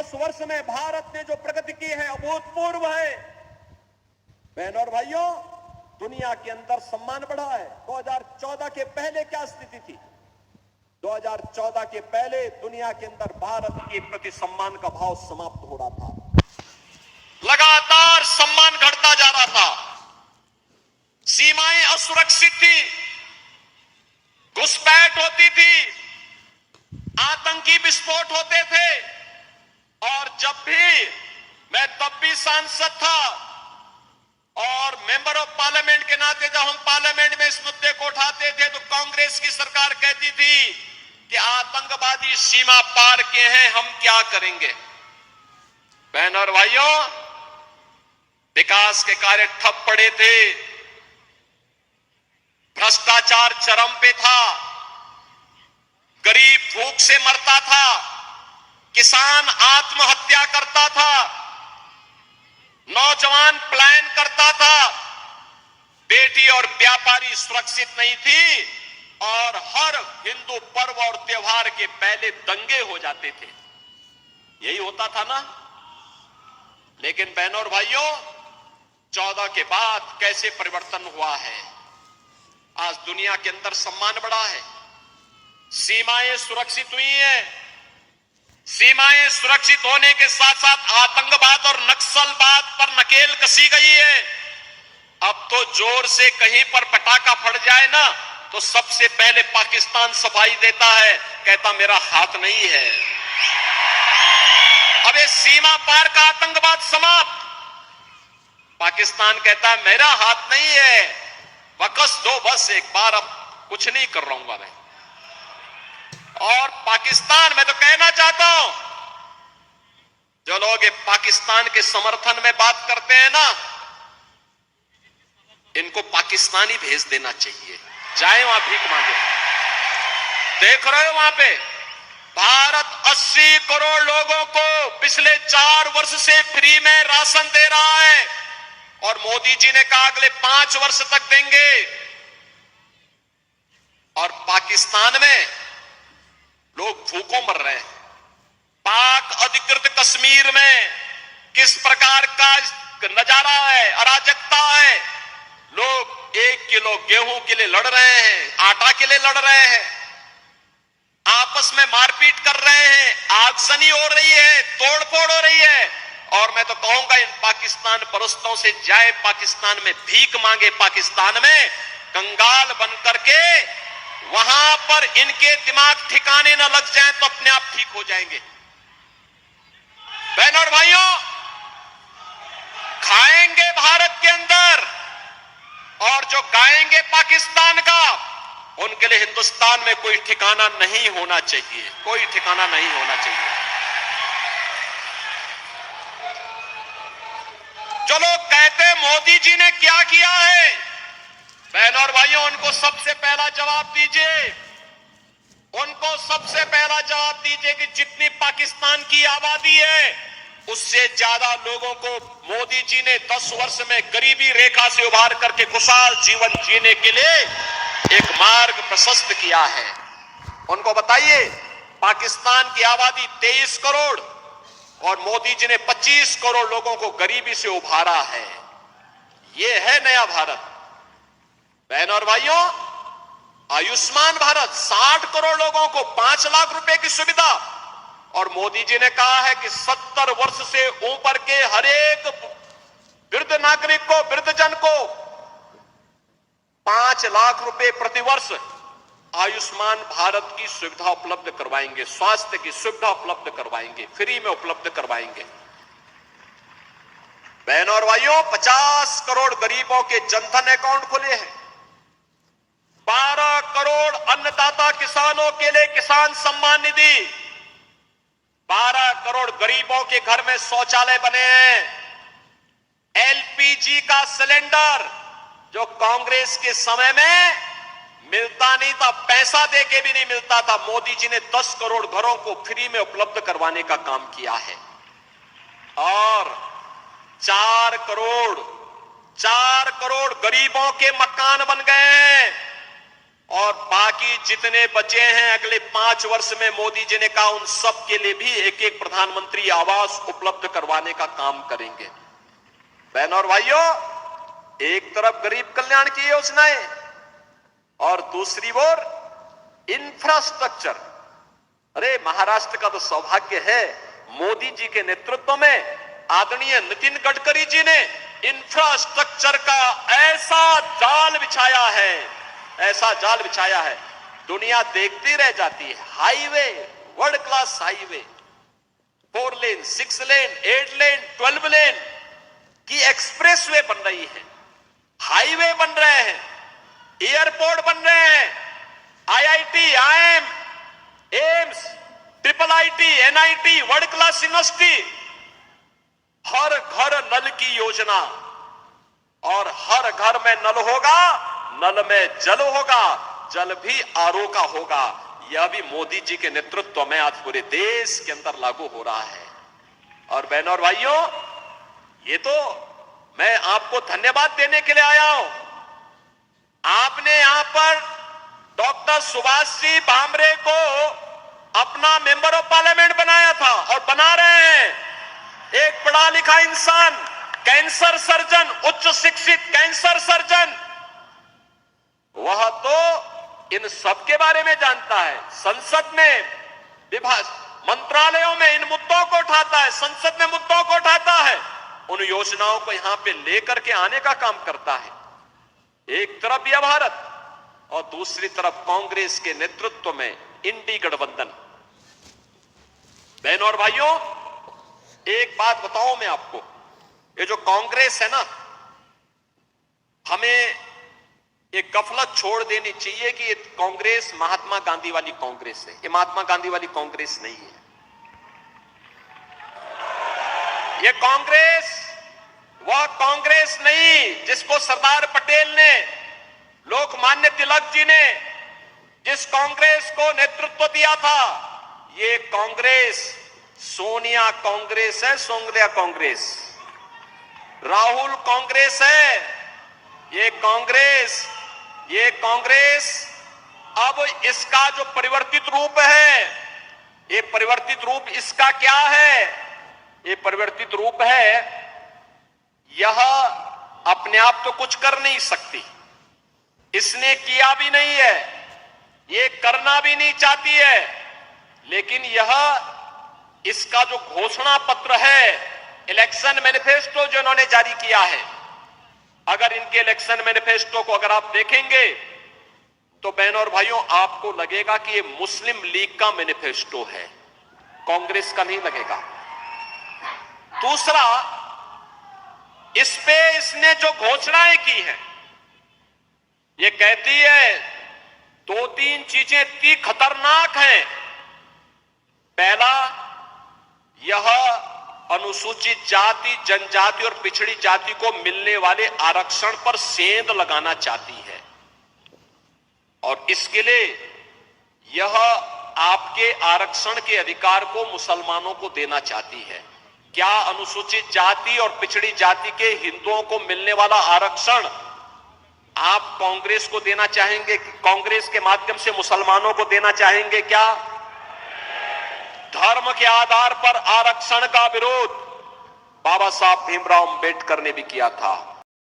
10 वर्ष में भारत ने जो प्रगति की है अभूतपूर्व है। बहनों और भाइयों, दुनिया के अंदर सम्मान बढ़ा है। 2014 के पहले क्या स्थिति थी? 2014 के पहले दुनिया के अंदर भारत के प्रति सम्मान का भाव समाप्त हो रहा था। लगातार सम्मान घटता जा रहा था, सीमाएं असुरक्षित थी, घुसपैठ होती थी, आतंकी विस्फोट होते थे। और जब भी मैं तब भी सांसद था और मेंबर ऑफ पार्लियामेंट के नाते जब हम पार्लियामेंट में इस मुद्दे को उठाते थे तो कांग्रेस की सरकार कहती थी कि आतंकवादी सीमा पार के हैं, हम क्या करेंगे। बहनों और भाइयों, विकास के कार्य ठप पड़े थे, भ्रष्टाचार चरम पे था, गरीब भूख से मरता था, किसान आत्महत्या करता था, नौजवान पलायन करता था, बेटी और व्यापारी सुरक्षित नहीं थी और हर हिंदू पर्व और त्योहार के पहले दंगे हो जाते थे। यही होता था ना। लेकिन बहनों और भाइयों, 14 के बाद कैसे परिवर्तन हुआ है। आज दुनिया के अंदर सम्मान बढ़ा है, सीमाएं सुरक्षित हुई हैं। सीमाएं सुरक्षित होने के साथ साथ आतंकवाद और नक्सलवाद पर नकेल कसी गई है। अब तो जोर से कहीं पर पटाखा फट जाए ना तो सबसे पहले पाकिस्तान सफाई देता है, कहता मेरा हाथ नहीं है। अब ये सीमा पार का आतंकवाद समाप्त। पाकिस्तान कहता है मेरा हाथ नहीं है, बकस दो बस एक बार, अब कुछ नहीं कर रहा हूं मैं। और पाकिस्तान, मैं तो कहना चाहता हूं, जो लोग पाकिस्तान के समर्थन में बात करते हैं ना, इनको पाकिस्तानी भेज देना चाहिए, जाए वहां भीख मांगे। देख रहे हो वहां पे भारत 80 करोड़ लोगों को पिछले 4 वर्ष से फ्री में राशन दे रहा है और मोदी जी ने कहा अगले 5 वर्ष तक देंगे। और पाकिस्तान में लोग भूखों मर रहे हैं। पाक अधिकृत कश्मीर में किस प्रकार का नजारा है, अराजकता है। लोग 1 किलो गेहूं के लिए लड़ रहे हैं, आटा के लिए लड़ रहे हैं, आपस में मारपीट कर रहे हैं, आगजनी हो रही है, तोड़फोड़ हो रही है। और मैं तो कहूंगा इन पाकिस्तान परस्तों से जाए पाकिस्तान में भीख मांगे, पाकिस्तान में कंगाल बन करके वहां पर इनके दिमाग ठिकाने न लग जाए तो अपने आप ठीक हो जाएंगे। बहनों और भाइयों, खाएंगे भारत के अंदर और जो गाएंगे पाकिस्तान का, उनके लिए हिंदुस्तान में कोई ठिकाना नहीं होना चाहिए, कोई ठिकाना नहीं होना चाहिए। जो लोग कहते हैं मोदी जी ने क्या किया है, बहनों और भाइयों, उनको सबसे पहला जवाब दीजिए, उनको सबसे पहला जवाब दीजिए कि जितनी पाकिस्तान की आबादी है उससे ज्यादा लोगों को मोदी जी ने 10 वर्ष में गरीबी रेखा से उभार करके खुशहाल जीवन जीने के लिए एक मार्ग प्रशस्त किया है। उनको बताइए, पाकिस्तान की आबादी 23 करोड़ और मोदी जी ने 25 करोड़ लोगों को गरीबी से उभारा है। यह है नया भारत। बहनों और भाइयों, आयुष्मान भारत 60 करोड़ लोगों को 5 लाख रुपए की सुविधा, और मोदी जी ने कहा है कि 70 वर्ष से ऊपर के हर एक वृद्ध नागरिक को, वृद्धजन को 5 लाख रुपए प्रतिवर्ष आयुष्मान भारत की सुविधा उपलब्ध करवाएंगे, स्वास्थ्य की सुविधा उपलब्ध करवाएंगे, फ्री में उपलब्ध करवाएंगे। बहनों और भाइयों, 50 करोड़ गरीबों के जनधन अकाउंट खुले हैं। 12 करोड़ अन्नदाता किसानों के लिए किसान सम्मान निधि, 12 करोड़ गरीबों के घर में शौचालय बने हैं। एलपीजी का सिलेंडर जो कांग्रेस के समय में मिलता नहीं था, पैसा देके भी नहीं मिलता था, मोदी जी ने 10 करोड़ घरों को फ्री में उपलब्ध करवाने का काम किया है। और 4 करोड़ गरीबों के मकान बन गए हैं और बाकी जितने बचे हैं अगले 5 वर्ष में मोदी जी ने कहा उन सब के लिए भी एक एक प्रधानमंत्री आवास उपलब्ध करवाने का काम करेंगे। बहनों और भाइयों, एक तरफ गरीब कल्याण की योजनाएं और दूसरी ओर इंफ्रास्ट्रक्चर। अरे महाराष्ट्र का तो सौभाग्य है, मोदी जी के नेतृत्व में आदरणीय नितिन गडकरी जी ने इंफ्रास्ट्रक्चर का ऐसा जाल बिछाया है, ऐसा जाल बिछाया है, दुनिया देखती रह जाती है। हाईवे, वर्ल्ड क्लास हाईवे, 4 लेन, 6 लेन, 8 लेन, 12 लेन की एक्सप्रेसवे बन रही है, हाईवे बन रहे हैं, एयरपोर्ट बन रहे हैं, IIT, IIM, AIIMS, IIIT, NIT, world class university, हर घर नल की योजना, और हर घर में नल होगा, नल में जल होगा, जल भी RO का होगा। यह भी मोदी जी के नेतृत्व में आज पूरे देश के अंदर लागू हो रहा है। और बहनों और भाइयों, ये तो मैं आपको धन्यवाद देने के लिए आया हूं। आपने यहां पर डॉक्टर सुभाष सिंह भामरे को अपना मेंबर ऑफ पार्लियामेंट बनाया था और बना रहे हैं। एक पढ़ा लिखा इंसान, कैंसर सर्जन, उच्च शिक्षित कैंसर सर्जन, वह तो इन सब के बारे में जानता है। संसद में विभाग, मंत्रालयों में इन मुद्दों को उठाता है, संसद में मुद्दों को उठाता है, उन योजनाओं को यहां पे लेकर के आने का काम करता है। एक तरफ यह भारत और दूसरी तरफ कांग्रेस के नेतृत्व में इंडी गठबंधन। बहनों और भाइयों, एक बात बताऊं मैं आपको, ये जो कांग्रेस है ना, हमें एक गफलत छोड़ देनी चाहिए कि ये कांग्रेस महात्मा गांधी वाली कांग्रेस है। ये महात्मा गांधी वाली कांग्रेस नहीं है। ये कांग्रेस वह कांग्रेस नहीं जिसको सरदार पटेल ने, लोकमान्य तिलक जी ने जिस कांग्रेस को नेतृत्व दिया था। ये कांग्रेस सोनिया कांग्रेस है, सोनिया कांग्रेस, राहुल कांग्रेस है। ये कांग्रेस अब इसका जो परिवर्तित रूप है, ये परिवर्तित रूप इसका क्या है? ये परिवर्तित रूप है, यह अपने आप तो कुछ कर नहीं सकती, इसने किया भी नहीं है, ये करना भी नहीं चाहती है, लेकिन यह इसका जो घोषणा पत्र है, इलेक्शन मैनिफेस्टो जो इन्होंने जारी किया है, अगर इनके इलेक्शन मैनिफेस्टो को अगर आप देखेंगे तो बहनों और भाइयों आपको लगेगा कि ये मुस्लिम लीग का मैनिफेस्टो है, कांग्रेस का नहीं लगेगा। दूसरा, इस पे इसने जो घोषणाएं की हैं, ये कहती है 2-3 चीजें इतनी खतरनाक हैं। पहला, यह अनुसूचित जाति, जनजाति और पिछड़ी जाति को मिलने वाले आरक्षण पर सेंध लगाना चाहती है, और इसके लिए यह आपके आरक्षण के अधिकार को मुसलमानों को देना चाहती है। क्या अनुसूचित जाति और पिछड़ी जाति के हिंदुओं को मिलने वाला आरक्षण आप कांग्रेस को देना चाहेंगे? कांग्रेस के माध्यम से मुसलमानों को देना चाहेंगे क्या? धर्म के आधार पर आरक्षण का विरोध बाबा साहब भीमराव अंबेडकर ने भी किया था।